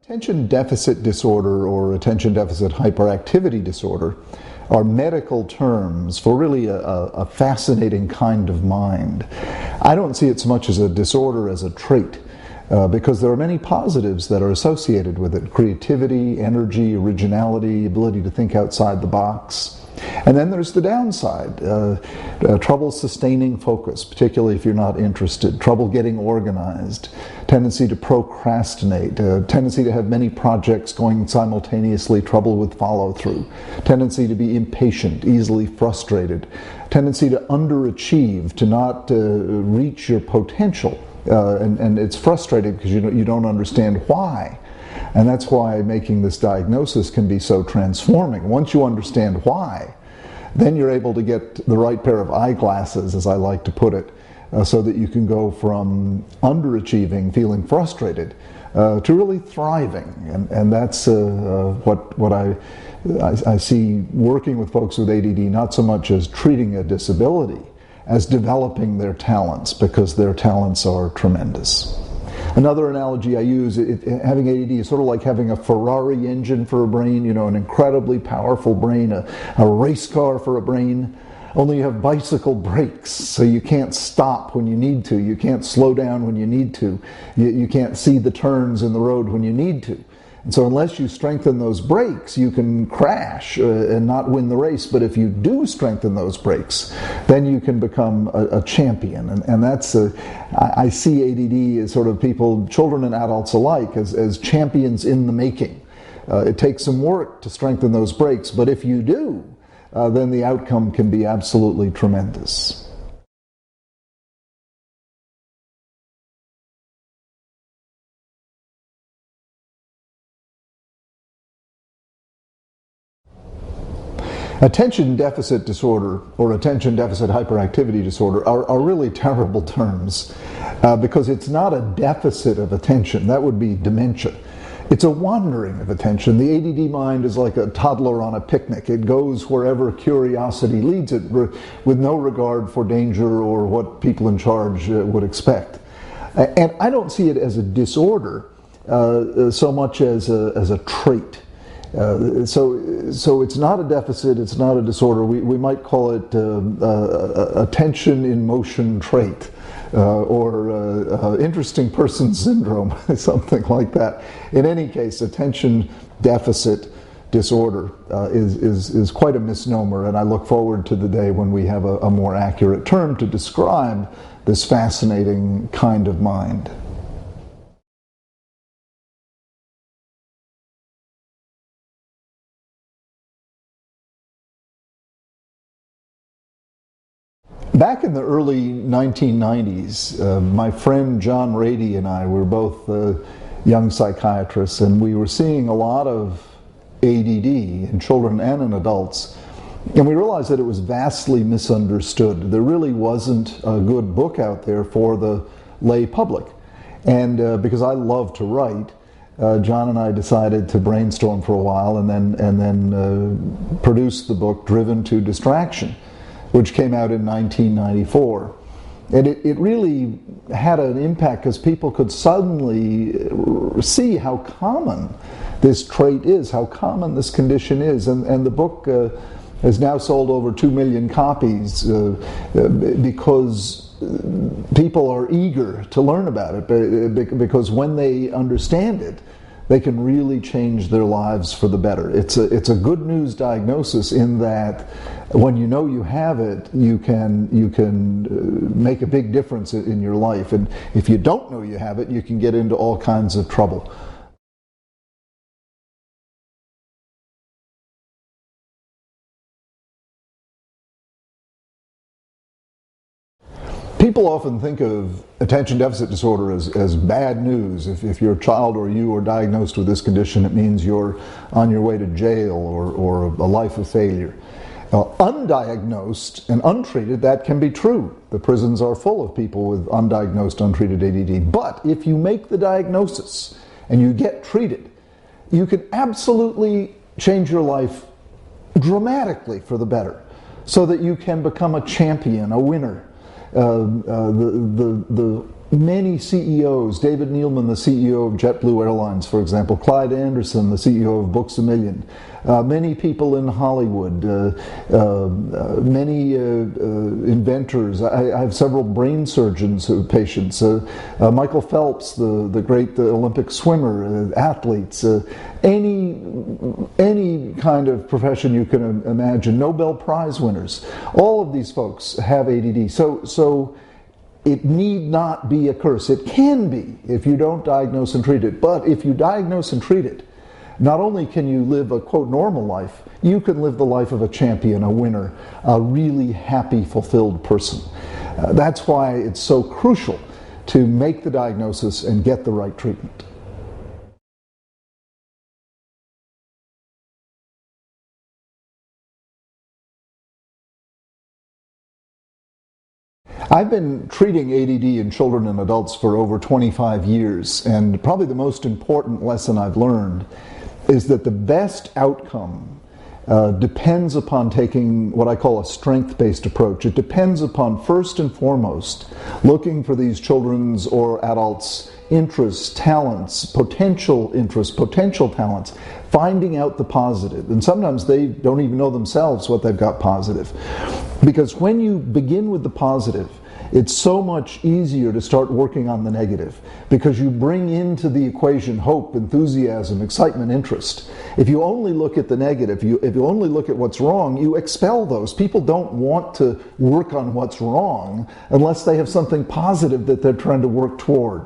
Attention deficit disorder or attention deficit hyperactivity disorder are medical terms for really a fascinating kind of mind. I don't see it so much as a disorder as a trait, because there are many positives that are associated with it: creativity, energy, originality, ability to think outside the box. And then there's the downside, trouble sustaining focus, particularly if you're not interested, trouble getting organized, tendency to procrastinate, tendency to have many projects going simultaneously, trouble with follow-through, tendency to be impatient, easily frustrated, tendency to underachieve, to not reach your potential, and it's frustrating because you don't understand why. And that's why making this diagnosis can be so transforming. Once you understand why, then you're able to get the right pair of eyeglasses, as I like to put it, so that you can go from underachieving, feeling frustrated, to really thriving. And that's what I see working with folks with ADD, not so much as treating a disability, as developing their talents, because their talents are tremendous. Another analogy I use, having ADD is sort of like having a Ferrari engine for a brain, an incredibly powerful brain, a race car for a brain, only you have bicycle brakes, so you can't stop when you need to, you can't slow down when you need to, you can't see the turns in the road when you need to. And so unless you strengthen those brakes, you can crash and not win the race. But if you do strengthen those brakes, then you can become a champion. And that's, I see ADD as sort of people, children and adults alike, as champions in the making. It takes some work to strengthen those brakes, but if you do, then the outcome can be absolutely tremendous. Attention deficit disorder or attention deficit hyperactivity disorder are really terrible terms because it's not a deficit of attention. That would be dementia. It's a wandering of attention. The ADD mind is like a toddler on a picnic. It goes wherever curiosity leads it with no regard for danger or what people in charge would expect. And I don't see it as a disorder so much as a trait. So it's not a deficit, it's not a disorder. We might call it attention in motion trait or interesting person syndrome, something like that. In any case, attention deficit disorder is quite a misnomer, and I look forward to the day when we have a more accurate term to describe this fascinating kind of mind. Back in the early 1990s, my friend John Rady and I were both young psychiatrists, and we were seeing a lot of ADD in children and in adults, and we realized that it was vastly misunderstood. There really wasn't a good book out there for the lay public. And because I love to write, John and I decided to brainstorm for a while and then produce the book Driven to Distraction, which came out in 1994. And it really had an impact because people could suddenly see how common this trait is, how common this condition is. And the book has now sold over 2 million copies because people are eager to learn about it, because when they understand it, they can really change their lives for the better. It's a good news diagnosis in that when you know you have it, you can make a big difference in your life. And if you don't know you have it, you can get into all kinds of trouble. People often think of attention deficit disorder as bad news. If your child or you are diagnosed with this condition, it means you're on your way to jail or a life of failure. Undiagnosed and untreated, that can be true. The prisons are full of people with undiagnosed, untreated ADD. But if you make the diagnosis and you get treated, you can absolutely change your life dramatically for the better, so that you can become a champion, a winner. The many CEOs, David Neilman, the CEO of JetBlue Airlines, for example, Clyde Anderson, the CEO of Books A Million, many people in Hollywood, many inventors. I have several brain surgeons who are patients. Michael Phelps, the great Olympic swimmer, athletes, any kind of profession you can imagine, Nobel Prize winners. All of these folks have ADD. So it need not be a curse. It can be if you don't diagnose and treat it. But if you diagnose and treat it, not only can you live a, quote, normal life, you can live the life of a champion, a winner, a really happy, fulfilled person. That's why it's so crucial to make the diagnosis and get the right treatment. I've been treating ADD in children and adults for over 25 years, and probably the most important lesson I've learned is that the best outcome depends upon taking what I call a strength-based approach. It depends upon, first and foremost, looking for these children's or adults' interests, talents, potential interests, potential talents, finding out the positive. And sometimes they don't even know themselves what they've got positive. Because when you begin with the positive, it's so much easier to start working on the negative, because you bring into the equation hope, enthusiasm, excitement, interest. If you only look at the negative, if you only look at what's wrong, you expel those. People don't want to work on what's wrong unless they have something positive that they're trying to work toward.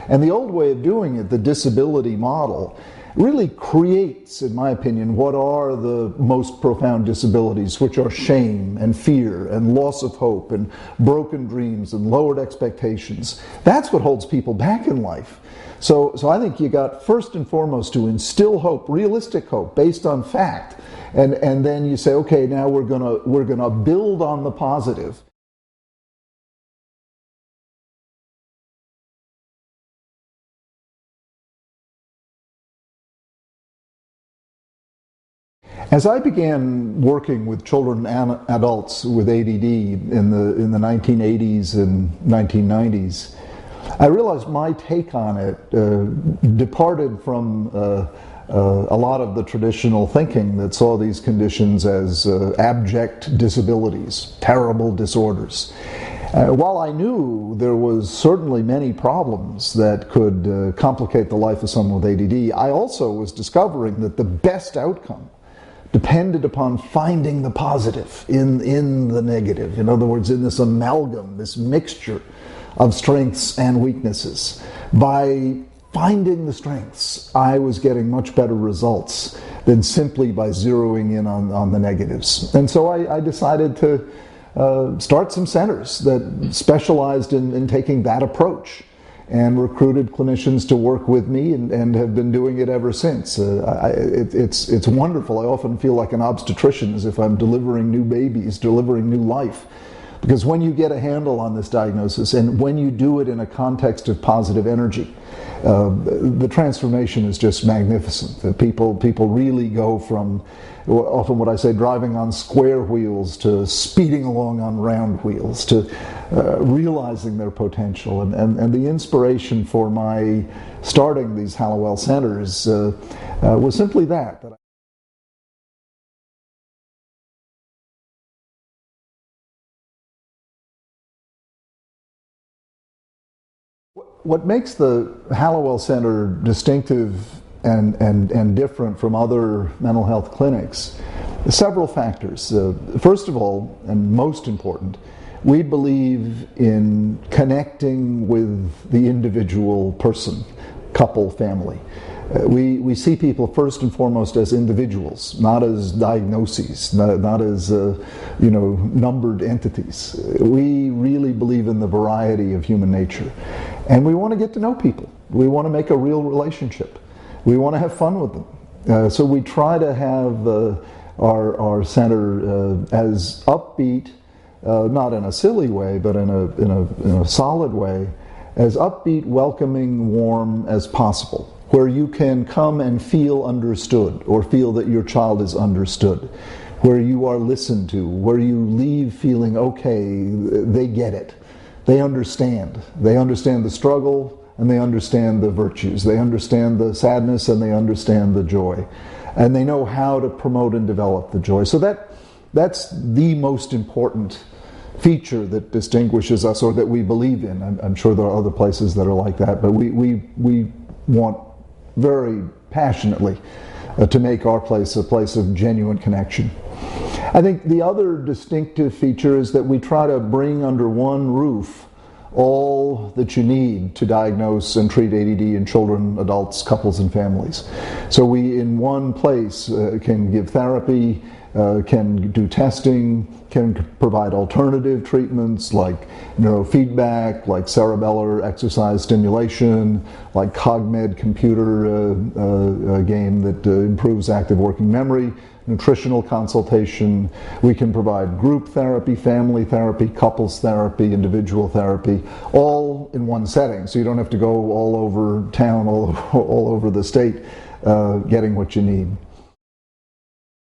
And the old way of doing it, the disability model, really creates, in my opinion, what are the most profound disabilities, which are shame and fear and loss of hope and broken dreams and lowered expectations. That's what holds people back in life. So I think you got first and foremost to instill hope, realistic hope, based on fact, and then you say, okay, now we're gonna build on the positive. As I began working with children and adults with ADD in the 1980s and 1990s, I realized my take on it departed from a lot of the traditional thinking that saw these conditions as abject disabilities, terrible disorders. While I knew there was certainly many problems that could complicate the life of someone with ADD, I also was discovering that the best outcome depended upon finding the positive in the negative. In other words, in this amalgam, this mixture of strengths and weaknesses. By finding the strengths, I was getting much better results than simply by zeroing in on the negatives. And so I decided to start some centers that specialized in taking that approach, and recruited clinicians to work with me, and have been doing it ever since. It's wonderful. I often feel like an obstetrician, as if I'm delivering new babies, delivering new life. Because when you get a handle on this diagnosis, and when you do it in a context of positive energy, the transformation is just magnificent. People really go from, often what I say, driving on square wheels to speeding along on round wheels, to realizing their potential. And the inspiration for my starting these Hallowell centers was simply that what makes the Hallowell Center distinctive and different from other mental health clinics, several factors. First of all, and most important, we believe in connecting with the individual person, couple, family. We see people first and foremost as individuals, not as diagnoses, not as numbered entities. We really believe in the variety of human nature, and we want to get to know people. We want to make a real relationship. We want to have fun with them. So we try to have our center as upbeat, not in a silly way, but in a solid way, as upbeat, welcoming, warm as possible, where you can come and feel understood, or feel that your child is understood, where you are listened to, where you leave feeling, okay, they get it. they understand. They understand the struggle and they understand the virtues. They understand the sadness and they understand the joy. And they know how to promote and develop the joy. So that's the most important feature that distinguishes us, or that we believe in. I'm sure there are other places that are like that, but we want very passionately to make our place a place of genuine connection. I think the other distinctive feature is that we try to bring under one roof all that you need to diagnose and treat ADD in children, adults, couples, and families. So we, in one place, can give therapy, can do testing, can provide alternative treatments like neurofeedback, like cerebellar exercise stimulation, like CogMed computer game that improves active working memory, nutritional consultation. We can provide group therapy, family therapy, couples therapy, individual therapy, all in one setting. So you don't have to go all over town, all over the state, getting what you need.